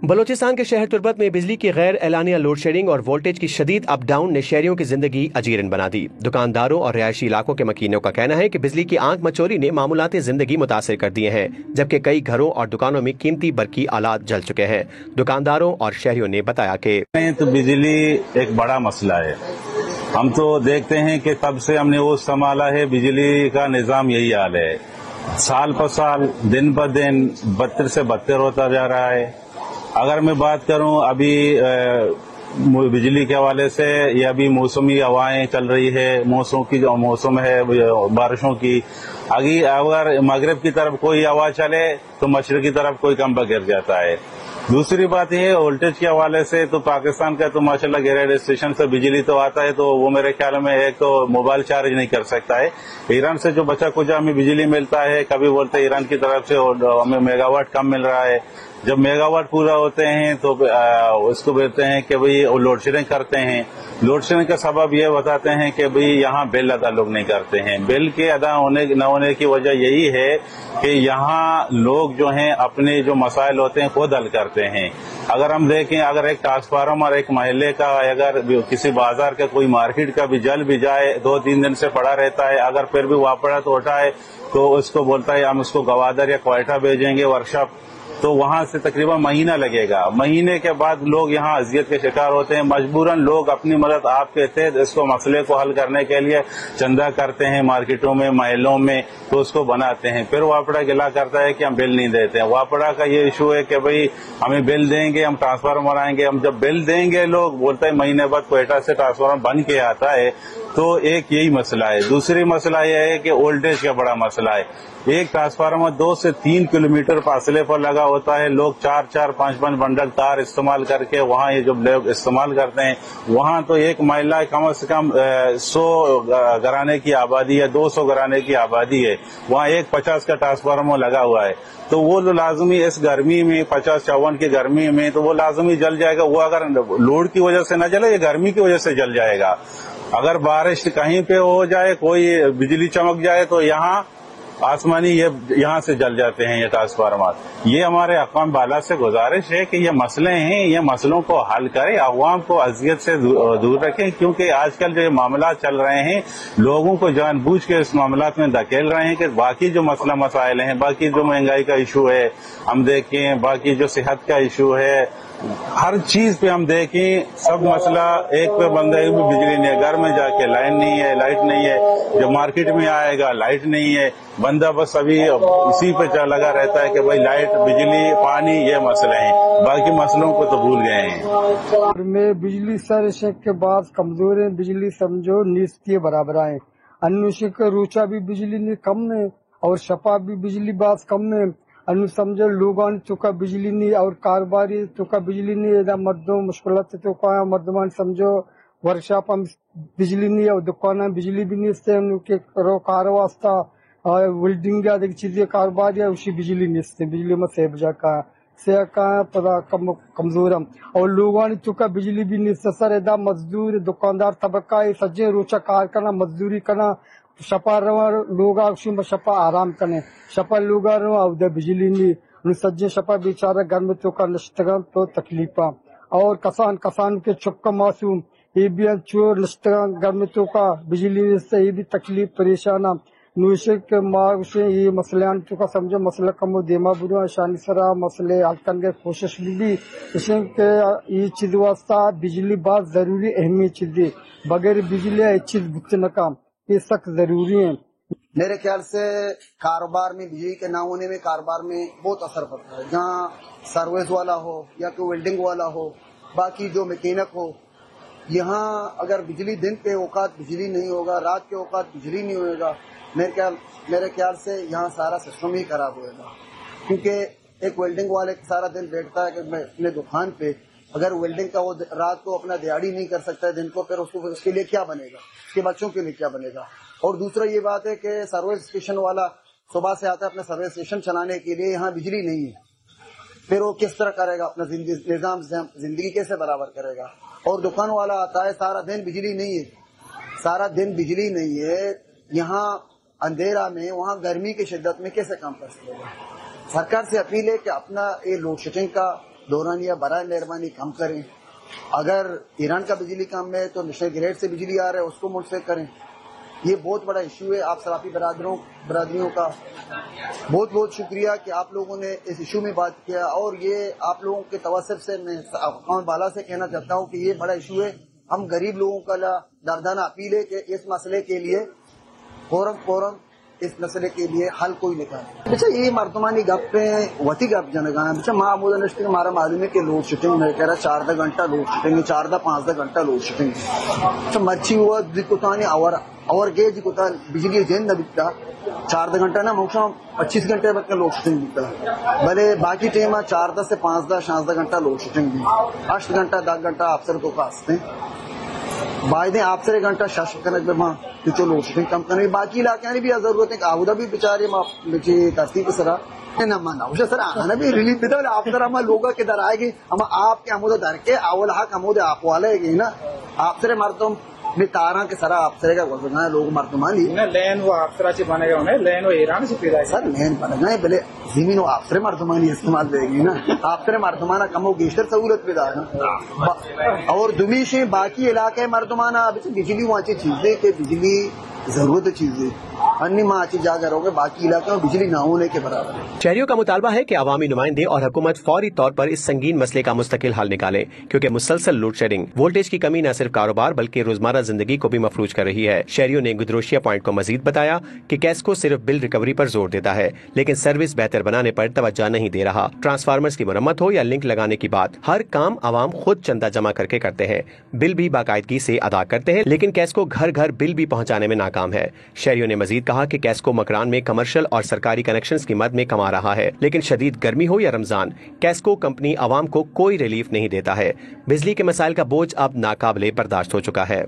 बलोचिस्तान के शहर तुर्बत में बिजली की गैर एलानिया लोड शेडिंग और वोल्टेज की शदीद अप डाउन ने शहरियों की जिंदगी अजीरन बना दी। दुकानदारों और रिहायशी इलाकों के मकीनों का कहना है कि बिजली की आंख मचोरी ने मामूलाती जिंदगी मुतासिर कर दिए हैं, जबकि कई घरों और दुकानों में कीमती बरकी आलात जल चुके हैं। दुकानदारों और शहरियों ने बताया कि तो बिजली एक बड़ा मसला है। हम तो देखते हैं कि तब से हमने वो संभाला है, बिजली का निजाम यही हाल है। साल पर साल, दिन पर दिन बदतर से बदतर होता जा रहा है। अगर मैं बात करूं अभी बिजली के हवाले से, ये अभी मौसमी हवाएं चल रही है, मौसम है बारिशों की। अगर मगरिब की तरफ कोई हवा चले तो मशरिक की तरफ कोई कम गिर जाता है। दूसरी बात यह है वोल्टेज के हवाले से, तो पाकिस्तान का तो माशाल्लाह ग्रिड स्टेशन से बिजली तो आता है, तो वो मेरे ख्याल में एक तो मोबाइल चार्ज नहीं कर सकता है। ईरान से जो बचा कुचा हमें बिजली मिलता है, कभी बोलते हैं ईरान की तरफ से हमें मेगावाट कम मिल रहा है। जब मेगावाट पूरा होते हैं तो उसको बोलते हैं कि भाई लोड शेडिंग करते हैं। लोड शेडिंग का सबब ये बताते हैं कि भाई यहाँ बिल अदा लोग नहीं करते हैं। बिल के अदा न होने की वजह यही है कि यहाँ लोग जो हैं अपने जो मसाइल होते हैं खुद हल करते हैं। अगर हम देखें, अगर एक ट्रांसफार्मर एक महल्ले का, अगर किसी बाजार का कोई मार्केट का भी जल भी जाए, 2-3 दिन से पड़ा रहता है, अगर फिर भी वापड़ा तो उठाए तो उसको बोलता है हम उसको गवादर या क्वेटा भेजेंगे वर्कशॉप, तो वहां से तकरीबन महीना लगेगा। महीने के बाद लोग यहाँ अजियत के शिकार होते हैं। मजबूरन लोग अपनी मदद आप कहते हैं इसको मसले को हल करने के लिए चंदा करते हैं मार्केटों में, महलों में, तो उसको बनाते हैं। फिर वापड़ा गिला करता है कि हम बिल नहीं देते हैं। वापड़ा का ये इशू है कि भाई हमें बिल देंगे, हम ट्रांसफार्मर बनाएंगे। हम जब बिल देंगे लोग बोलते हैं महीने बाद क्वेटा से ट्रांसफार्मर बन के आता है। तो एक यही मसला है। दूसरी मसला यह है कि वोल्टेज का बड़ा मसला है। एक ट्रांसफार्मर 2 से 3 किलोमीटर फासले पर लगा होता है। लोग 4-4, 5-5 बंडल तार इस्तेमाल करके वहाँ ये जो लोग इस्तेमाल करते हैं, वहाँ तो एक महिला कम से कम 100 घराने की आबादी है, 200 घराने की आबादी है। वहाँ एक 50 का ट्रांसफार्मर लगा हुआ है, तो वो लाजमी इस गर्मी में 50-54 की गर्मी में तो वो लाजमी जल जाएगा। वो अगर लोड की वजह से न जले, ये गर्मी की वजह से जल जाएगा। अगर बारिश कहीं पे हो जाए, कोई बिजली चमक जाए, तो यहाँ आसमानी ये यहाँ से जल जाते हैं ये ट्रांसफार्मर। ये हमारे अक़वाम बाला से गुजारिश है कि ये मसले हैं, ये मसलों को हल करें, अवाम को अजियत से दूर रखें, क्योंकि आजकल जो मामला चल रहे हैं लोगों को जानबूझ के इस मामला में धकेल रहे हैं कि बाकी जो मसला मसाइल हैं, बाकी जो महंगाई का इशू है हम देखें, बाकी जो सेहत का इशू है, हर चीज पे हम देखें, सब मसला एक पे बंदा है, बिजली नहीं है, घर में जाके लाइन नहीं है, लाइट नहीं है, जो मार्केट में आएगा लाइट नहीं है, बंदा बस अभी इसी पे लगा रहता है कि भाई लाइट, बिजली, पानी, ये मसले हैं, बाकी मसलों को तो भूल गए हैं। में बिजली सर शेख के बाद कमजोर है, बिजली समझो नीस के बराबर आए। अनुशिक रूचा भी बिजली नहीं कम है और शपा भी बिजली बात कम है। अनु समझो लोगों चुका बिजली नहीं और कारोबारी चुका बिजली नहीं, मर्दों मुश्किल चुका मर्दमान समझो वर्कशॉप हम बिजली नहीं और दुकान बिजली भी नहीं से उनके कार वास्ता और वेल्डिंग या चीजें कारोबार या उसी बिजली नहीं से, बिजली में सेबजा का पता कमजोर और लोगों ने चुका बिजली भी नहीं से। सर एदा मजदूर दुकानदार तबका सज्जे रोचा कार करना, मजदूरी करना, शपा लोग शपा आराम करने, शपा लोग बिजली नहीं सज्जे शपा बेचारा घर में चौका नश्तगन तो तकलीफा और कसान के चुपका मासूम ये भी चोर नश्तगन घर में चौका बिजली से ये भी तकलीफ परेशान नूशे के मार्ग से ये मसले चुका समझो मसला कम देमा बुरा शानी सरा मसले हल करने की कोशिश भी इसे के ये चीज वास्ता बिजली बहुत जरूरी अहमियत चीज, बगैर बिजली ये चीज बुझने का ये सख्त जरूरी है। मेरे ख्याल से कारोबार में बिजली के ना होने में कारोबार में बहुत असर पड़ता है। जहाँ सर्विस वाला हो या कोई वेल्डिंग वाला हो, बाकी जो मैकेनिक हो, यहाँ अगर बिजली दिन के औकात बिजली नहीं होगा, रात के औकात बिजली नहीं होगा, मेरे ख्याल से यहाँ सारा सिस्टम ही खराब होगा। क्योंकि एक वेल्डिंग वाले सारा दिन बैठता है कि मैं अपने दुकान पे, अगर वेल्डिंग का वो रात को अपना दिहाड़ी नहीं कर सकता है दिन को, फिर उसके लिए क्या बनेगा, उसके बच्चों के लिए क्या बनेगा। और दूसरा ये बात है कि सर्विस स्टेशन वाला सुबह से आता है अपना सर्विस स्टेशन चलाने के लिए, यहाँ बिजली नहीं है, फिर वो किस तरह करेगा अपना निजाम जिंदगी कैसे बराबर करेगा। और दुकान वाला आता है सारा दिन बिजली नहीं है, सारा दिन बिजली नहीं है, यहाँ अंधेरा में, वहाँ गर्मी की शिद्दत में कैसे काम कर सकेगा। सरकार से अपील है कि अपना ये लोड शेडिंग का दौरानिया बराए मेहरबानी कम करें। अगर ईरान का बिजली कम है तो नेशनल ग्रिड से बिजली आ रहा है उसको मुंतकिल करें। ये बहुत बड़ा इशू है। आप सराफी बरादरियों का बहुत बहुत शुक्रिया कि आप लोगों ने इस इशू में बात किया, और ये आप लोगों के तवस्सुल से मैं अक़वाम बाला से कहना चाहता हूँ कि ये बड़ा इशू है। हम गरीब लोगों का दर्दाना अपील है कि इस मसले के लिए फौरन इस मसले के लिए हल कोई निकाले। अच्छा ये मर्दमानी गप पे वती गप जनगाना अच्छा मामूल नष्ट हमारा मालूम है कि लोड शेडिंग मैं कह रहा 4 घंटा लोड शेडिंग 4-5 घंटा लोड शेडिंग अच्छा मच्छी हुआ दिकुतानी और गे दिकुता बिजली जेन न बिकता 4 घंटा ना मोक्षम 25 घंटे बक लोड शेडिंग बिकता भले बाकी टाइम 4 से 5-6 घंटा लोड शेडिंग 8 घंटा 10 घंटा अफसर तो कास्ते बायदे आपसे 1 घंटा शासक करने माँ जो लोड शेडिंग कम करने बाकी इलाके भी जरूरत है आउदा भी बेचारे तस्ती की सरा ना माना उसे सर आना भी रिलीफ देता आप सर हम लोग के दर आएगी हम आपके अमूद दर के अवल हक अमूद आप वाले ना आपसे मरतम में तारा के सरा आपसे का गोलना लोग मरतमानी ना लैन वो आपसरा से बनेगा उन्हें लैन वो ईरान से पैदा सर लैन बनेगा है भले जमीन वो आपसे मरतमानी इस्तेमाल देगी ना आपसे मरतमाना कम हो गेस्टर सहूलत पैदा है और दुमीशे बाकी इलाके मरतमाना बिजली वहाँ चीजें के बिजली जरूरत चीजें अन्य माँ अच्छी जाकर रहोगे बाकी इलाकों में बिजली न होने के बराबर है। शहरियों का मुतालबा है कि अवामी नुमाइंदे और हुकूमत फौरी तौर पर इस संगीन मसले का मुस्तकिल हल निकाले, क्योंकि मुसलसल लोड शेडिंग वोल्टेज की कमी न सिर्फ कारोबार बल्कि रोजमर्रा जिंदगी को भी मफलूज कर रही है। शहरियों ने गुदरोशिया पॉइंट को मजीद बताया कि कैस्को सिर्फ बिल रिकवरी पर जोर देता है लेकिन सर्विस बेहतर बनाने पर तवज्जो नहीं दे रहा। ट्रांसफार्मर्स की मरम्मत हो या लिंक लगाने की बात, हर काम आवाम खुद चंदा जमा करके करते हैं, बिल भी बाकायदगी से अदा करते हैं, लेकिन कैस्को घर घर बिल भी पहुँचाने में नाकाम है। शहरियों ने मजीद कहा कि कैस्को मकरान में कमर्शियल और सरकारी कनेक्शंस की मद में कमा रहा है, लेकिन शदीद गर्मी हो या रमजान कैस्को कंपनी आवाम को कोई रिलीफ नहीं देता है। बिजली के मसाइल का बोझ अब नाकाबिले बर्दाश्त हो चुका है।